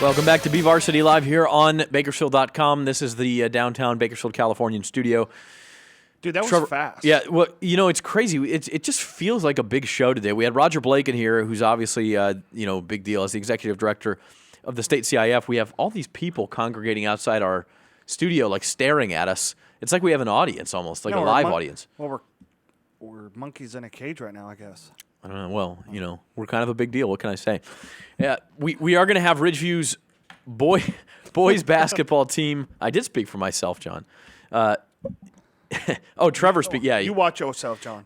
Welcome back to BVarsity Live here on Bakersfield.com. This is the downtown Bakersfield, Californian studio. Dude, that was fast. Yeah, well, it's crazy. It just feels like a big show today. We had Roger Blake in here, who's obviously, big deal as the executive director of the state CIF. We have all these people congregating outside our studio, like staring at us. It's like we have an audience almost, like a live audience. Well, we're monkeys in a cage right now, I guess. I don't know. Well, we're kind of a big deal. What can I say? Yeah, we are going to have Ridgeview's boys basketball team. I did speak for myself, John. Trevor speak. Yeah, you watch yourself, John.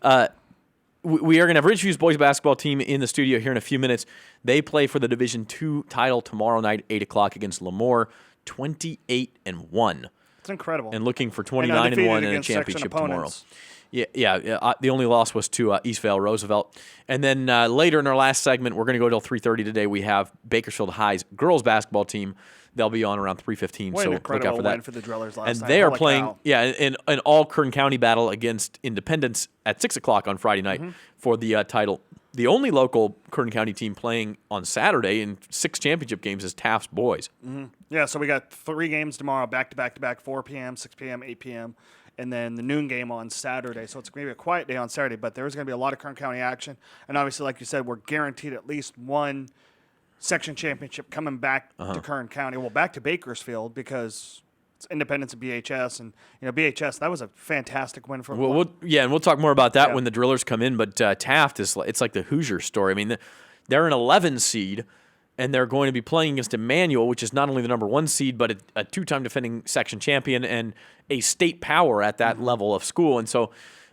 We are going to have Ridgeview's boys basketball team in the studio here in a few minutes. They play for the Division II title tomorrow night, 8 o'clock against Lemoore, 28-1. It's incredible. And looking for 29-1 in a championship tomorrow. Yeah. The only loss was to Eastvale Roosevelt. And then later in our last segment, we're going to go till 3:30 today. We have Bakersfield High's girls basketball team. They'll be on around 3:15. What so an incredible look out for that. win for the Drillers last night. And they are playing, in an all-Kern County battle against Independence at 6 o'clock on Friday night for the title. The only local Kern County team playing on Saturday in 6 championship games is Taft's boys. Mm-hmm. Yeah, so we got 3 games tomorrow, back-to-back, 4 p.m., 6 p.m., 8 p.m., and then the noon game on Saturday. So it's going to be a quiet day on Saturday, but there's going to be a lot of Kern County action. And obviously, like you said, we're guaranteed at least one section championship coming back to Kern County. Well, back to Bakersfield because it's Independence and BHS. And, BHS, that was a fantastic win for them. And we'll talk more about that when the Drillers come in. But Taft, it's like the Hoosier story. I mean, they're an 11 seed. And they're going to be playing against Emmanuel, which is not only the number 1 seed, but a 2-time defending section champion and a state power at that level of school. And so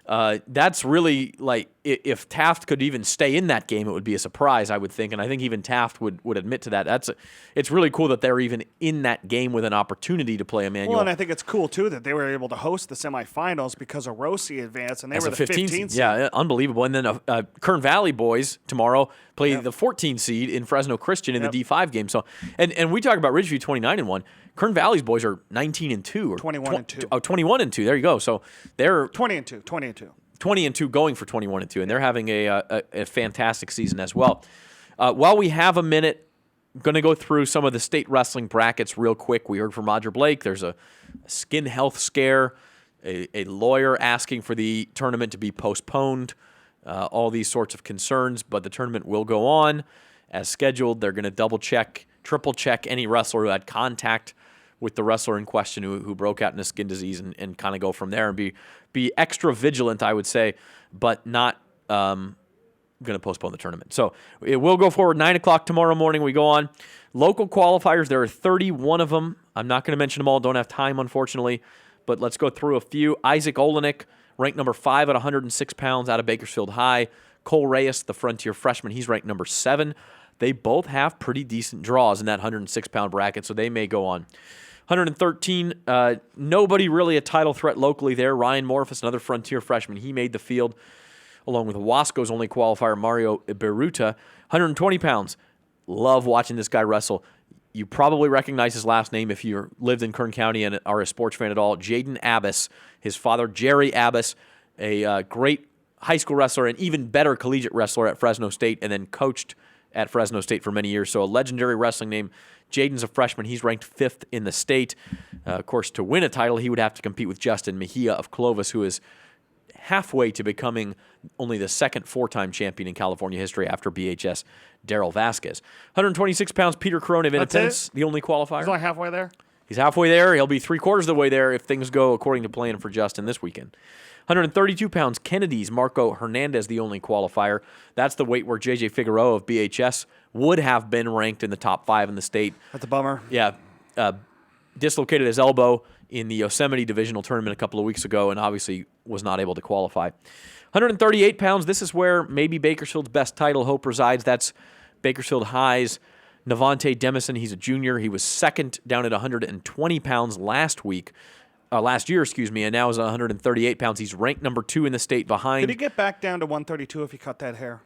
that's really like if Taft could even stay in that game, it would be a surprise, I would think. And I think even Taft would admit to that. It's really cool that they're even in that game with an opportunity to play Emmanuel. Well, and I think it's cool, too, that they were able to host the semifinals because Orosi advanced, and they were the 15 seed. Yeah, unbelievable. And then Kern Valley boys tomorrow play the 14 seed in Fresno Christian in the D5 game. So, and we talk about Ridgeview 29-1. Kern Valley's boys are 19-2 or 21-2. 21-2. There you go. So they're 20-2. 20-2 going for 21-2, and they're having a fantastic season as well. While we have a minute, I'm going to go through some of the state wrestling brackets real quick. We heard from Roger Blake. There's a skin health scare, a lawyer asking for the tournament to be postponed, all these sorts of concerns, but the tournament will go on as scheduled. They're going to double-check, triple-check any wrestler who had contact with the wrestler in question who broke out in a skin disease and kind of go from there and be extra vigilant, I would say, but not going to postpone the tournament. So it will go forward 9 o'clock tomorrow morning. We go on. Local qualifiers, there are 31 of them. I'm not going to mention them all. Don't have time, unfortunately, but let's go through a few. Isaac Olenek, ranked number 5 at 106 pounds out of Bakersfield High. Cole Reyes, the Frontier freshman, he's ranked number 7. They both have pretty decent draws in that 106-pound bracket, so they may go on. 113, nobody really a title threat locally there. Ryan Morphus, another Frontier freshman, he made the field, along with Wasco's only qualifier, Mario Beruta. 120 pounds, love watching this guy wrestle. You probably recognize his last name if you lived in Kern County and are a sports fan at all. Jaden Abbas, his father, Jerry Abbas, a great high school wrestler and even better collegiate wrestler at Fresno State, and then coached at Fresno State for many years. So a legendary wrestling name. Jaden's a freshman. He's ranked 5th in the state. Of course, to win a title, he would have to compete with Justin Mejia of Clovis, who is halfway to becoming only the second 4-time champion in California history after BHS Daryl Vasquez. 126 pounds, Peter Corona of Independence, the only qualifier. He's only halfway there? He's halfway there. He'll be 3/4 of the way there if things go according to plan for Justin this weekend. 132 pounds, Kennedy's Marco Hernandez, the only qualifier. That's the weight where J.J. Figueroa of BHS would have been ranked in the top 5 in the state. That's a bummer. Yeah. Dislocated his elbow in the Yosemite Divisional Tournament a couple of weeks ago and obviously was not able to qualify. 138 pounds, this is where maybe Bakersfield's best title hope resides. That's Bakersfield High's Navante Demison. He's a junior. He was second down at 120 pounds last year, and now is 138 pounds. He's ranked number 2 in the state behind. Could he get back down to 132 if he cut that hair?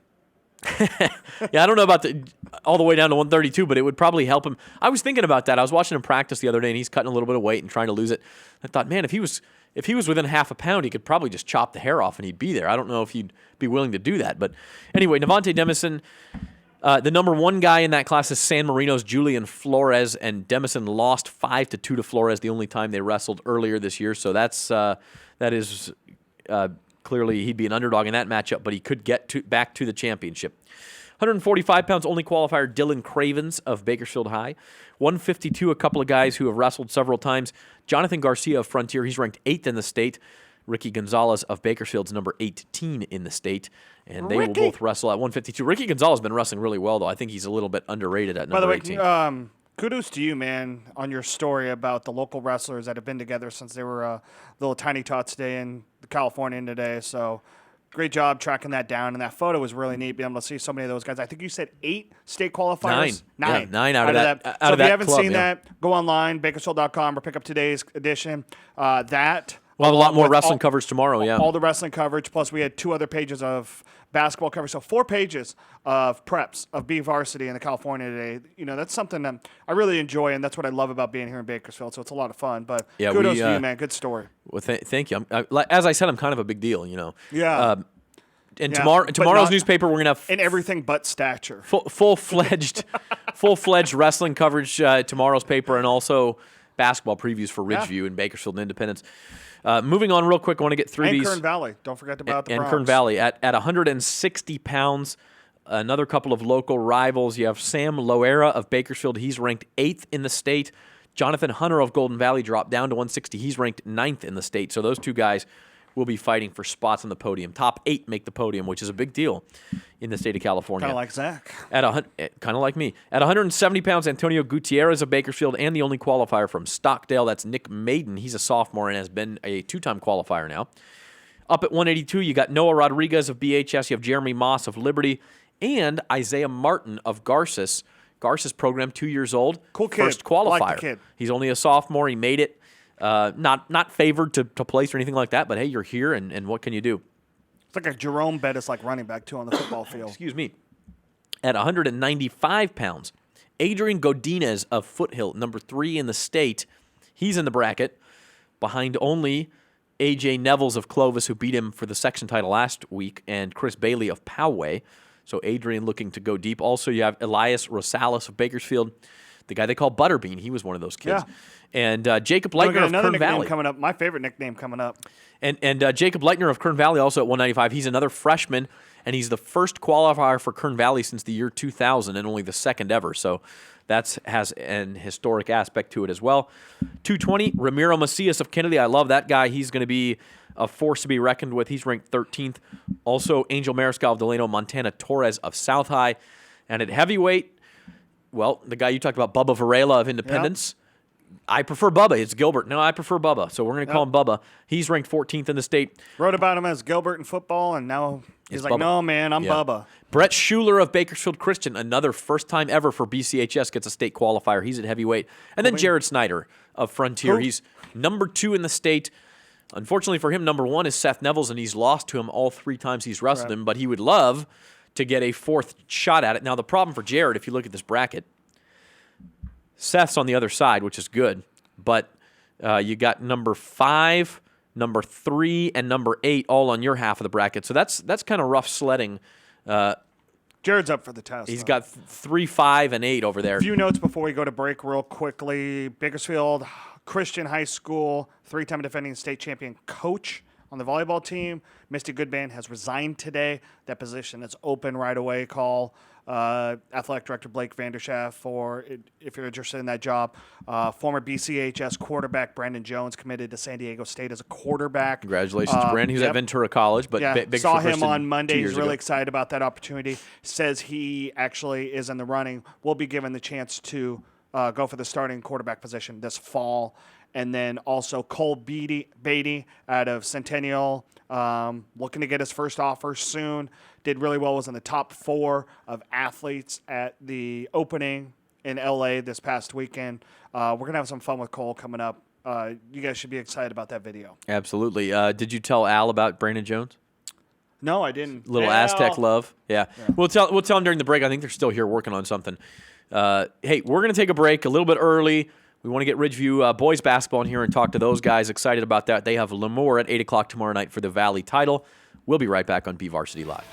Yeah, I don't know about all the way down to 132, but it would probably help him. I was thinking about that. I was watching him practice the other day, and he's cutting a little bit of weight and trying to lose it. I thought, man, if he was within half a pound, he could probably just chop the hair off and he'd be there. I don't know if he'd be willing to do that. But anyway, Navante Demison, The number one guy in that class is San Marino's Julian Flores, and Demison lost 5-2 to Flores the only time they wrestled earlier this year. So that is clearly he'd be an underdog in that matchup, but he could get back to the championship. 145 pounds only qualifier Dylan Cravens of Bakersfield High. 152, a couple of guys who have wrestled several times. Jonathan Garcia of Frontier, he's ranked 8th in the state. Ricky Gonzalez of Bakersfield's number 18 in the state. And they will both wrestle at 152. Ricky Gonzalez has been wrestling really well, though. I think he's a little bit underrated at number 18. By the way, kudos to you, man, on your story about the local wrestlers that have been together since they were little tiny tots day in California today. So great job tracking that down. And that photo was really neat, being able to see so many of those guys. I think you said 8 state qualifiers? 9. Yeah, 9 out of that. So if you haven't seen that, go online, bakersfield.com, or pick up today's edition. We'll have a lot more wrestling coverage tomorrow, yeah. All the wrestling coverage, plus we had 2 other pages of basketball coverage. So 4 pages of preps of BVarsity in the California today. You know, that's something that I really enjoy, and that's what I love about being here in Bakersfield. So it's a lot of fun. But kudos to you, man. Good story. Well, thank you. As I said, I'm kind of a big deal, you know. Yeah. Tomorrow's newspaper, we're going to have... in everything but stature. Full-fledged wrestling coverage, tomorrow's paper, and also basketball previews for Ridgeview and Bakersfield and Independence. Moving on real quick, I want to get through these. And Kern Valley. Don't forget about the Browns. And Kern Valley. At 160 pounds, another couple of local rivals. You have Sam Loera of Bakersfield. He's ranked 8th in the state. Jonathan Hunter of Golden Valley dropped down to 160. He's ranked 9th in the state. So those two guys will be fighting for spots on the podium. Top 8 make the podium, which is a big deal in the state of California. Kind of like Zach. Kind of like me. At 170 pounds, Antonio Gutierrez of Bakersfield, and the only qualifier from Stockdale, that's Nick Maiden. He's a sophomore and has been a 2-time qualifier now. Up at 182, you got Noah Rodriguez of BHS. You have Jeremy Moss of Liberty, and Isaiah Martin of Garces. Garces program, 2 years old. Cool kid. First qualifier. I like the kid. He's only a sophomore. He made it. Not favored to place or anything like that, but hey, you're here, and what can you do? It's like a Jerome Bettis like running back, too, on the football field. Excuse me. At 195 pounds, Adrian Godinez of Foothill, number 3 in the state. He's in the bracket, behind only A.J. Nevels of Clovis, who beat him for the section title last week, and Chris Bailey of Poway. So Adrian looking to go deep. Also, you have Elias Rosales of Bakersfield, the guy they call Butterbean. He was one of those kids. Yeah. And Jacob Leitner of Kern Valley. Coming up. My favorite nickname coming up. And Jacob Leitner of Kern Valley also at 195. He's another freshman, and he's the first qualifier for Kern Valley since the year 2000 and only the second ever. So that has an historic aspect to it as well. 220, Ramiro Macias of Kennedy. I love that guy. He's going to be a force to be reckoned with. He's ranked 13th. Also, Angel Mariscal of Delano, Montana Torres of South High. And at heavyweight, well, the guy you talked about, Bubba Varela of Independence. Yep. I prefer Bubba. It's Gilbert. No, I prefer Bubba. So we're going to call him Bubba. He's ranked 14th in the state. Wrote about him as Gilbert in football, and now he's like, Bubba. No, man, I'm Bubba. Brett Schuler of Bakersfield Christian, another first time ever for BCHS, gets a state qualifier. He's at heavyweight. And then Jared Snyder of Frontier. He's number 2 in the state. Unfortunately for him, number 1 is Seth Nevels, and he's lost to him all 3 times he's wrestled him, but he would love to get a 4th shot at it. Now, the problem for Jared, if you look at this bracket, Seth's on the other side, which is good, but you got number 5, number 3, and number 8 all on your half of the bracket. So that's kind of rough sledding. Jared's up for the test. He's got 3, 5, and 8 over there. A few notes before we go to break real quickly. Bakersfield Christian High School, 3-time defending state champion coach on the volleyball team. Misty Goodman has resigned today. That position is open right away. Call athletic director Blake Vanderschaft if you're interested in that job. Former BCHS quarterback Brandon Jones committed to San Diego State as a quarterback. Congratulations, Brandon. He was at Ventura College, but big saw him on Monday. He's really excited about that opportunity. Says he actually is in the running. Will be given the chance to go for the starting quarterback position this fall. And then also Cole Beatty out of Centennial, looking to get his first offer soon. Did really well, was in the top 4 of athletes at the opening in LA this past weekend. We're going to have some fun with Cole coming up. You guys should be excited about that video. Absolutely. Did you tell Al about Brandon Jones? No, I didn't. Little Aztec love. Yeah. We'll tell him during the break. I think they're still here working on something. Hey, we're going to take a break a little bit early. We want to get Ridgeview boys basketball in here and talk to those guys. Excited about that. They have Lemoore at 8 o'clock tomorrow night for the Valley title. We'll be right back on BVarsity Live.